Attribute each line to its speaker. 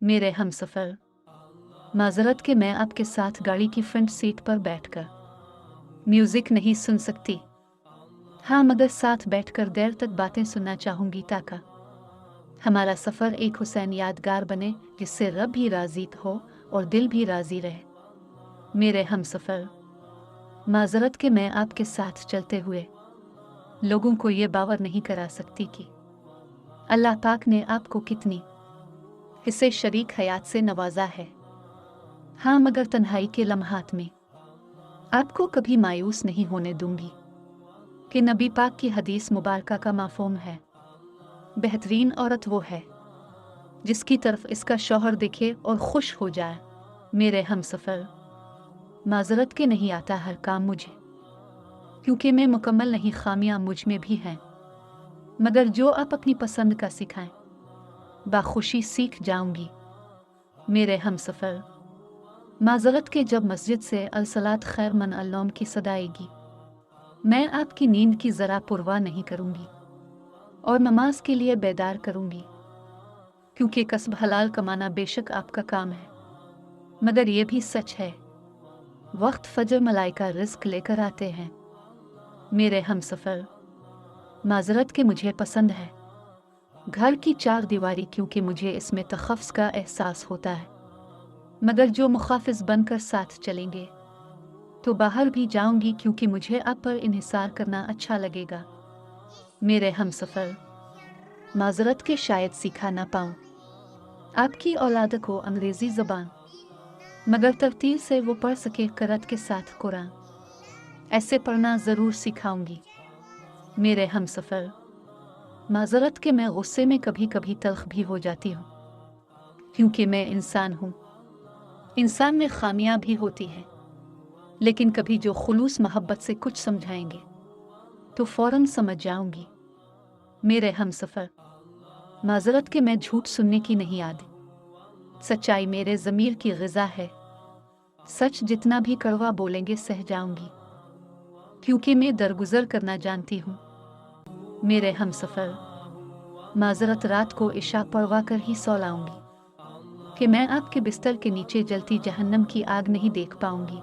Speaker 1: मेरे हमसफ़र, माज़रत कि मैं आपके साथ गाड़ी की फ्रंट सीट पर बैठकर म्यूज़िक नहीं सुन सकती। हाँ, मगर साथ बैठकर देर तक बातें सुनना चाहूँगी ताकि हमारा सफ़र एक हुसैन यादगार बने जिससे रब भी राज़ी हो और दिल भी राज़ी रहे। मेरे हमसफ़र, माज़रत कि मैं आपके साथ चलते हुए लोगों को ये बावर नहीं करा सकती कि अल्लाह पाक ने आपको कितनी हिस्से शरीक हयात से नवाजा है। हाँ, मगर तन्हाई के लम्हात में आपको कभी मायूस नहीं होने दूंगी कि नबी पाक की हदीस मुबारका का मफ़हूम है, बेहतरीन औरत वो है जिसकी तरफ इसका शौहर देखे और खुश हो जाए। मेरे हमसफ़र, माज़रत के नहीं आता हर काम मुझे, क्योंकि मैं मुकम्मल नहीं, खामियां मुझ में भी हैं, मगर जो आप अपनी पसंद का सिखाएं बाखुशी सीख जाऊंगी। मेरे हमसफ़र, माज़रत के जब मस्जिद से अलसलात खैर मन अल्लौम की सदा आएगी, मैं आपकी नींद की ज़रा परवाह नहीं करूंगी और नमाज के लिए बेदार करूंगी, क्योंकि कसब हलाल कमाना बेशक आपका काम है, मगर ये भी सच है वक्त फजर मलाइका रिज़्क लेकर आते हैं। मेरे हमसफ़र, माज़रत के मुझे पसंद है घर की चार दीवारी, क्योंकि मुझे इसमें तख़फ़्फ़ुज़ का एहसास होता है, मगर जो मुखाफ़िज़ बनकर साथ चलेंगे तो बाहर भी जाऊंगी, क्योंकि मुझे आप पर इन्हिसार करना अच्छा लगेगा। मेरे हमसफ़र, माज़रत के शायद सीखा ना पाऊँ आपकी औलाद को अंग्रेज़ी ज़बान, मगर तरतील से वो पढ़ सके क़राअत के साथ कुरान, ऐसे पढ़ना ज़रूर सिखाऊंगी। मेरे हमसफ़र, माज़रत के मैं गुस्से में कभी कभी तल्ख़ भी हो जाती हूँ, क्योंकि मैं इंसान हूँ, इंसान में खामियां भी होती हैं, लेकिन कभी जो खुलूस मोहब्बत से कुछ समझाएंगे तो फ़ौरन समझ जाऊंगी। मेरे हमसफ़र, माज़रत के मैं झूठ सुनने की नहीं आदी, सच्चाई मेरे ज़मीर की ग़िज़ा है, सच जितना भी कड़वा बोलेंगे सह जाऊंगी, क्योंकि मैं दरगुज़र करना जानती हूँ। मेरे हमसफ़र, माज़रत रात को इशा पढ़वा कर ही सो लाऊंगी कि मैं आपके बिस्तर के नीचे जलती जहन्नम की आग नहीं देख पाऊंगी।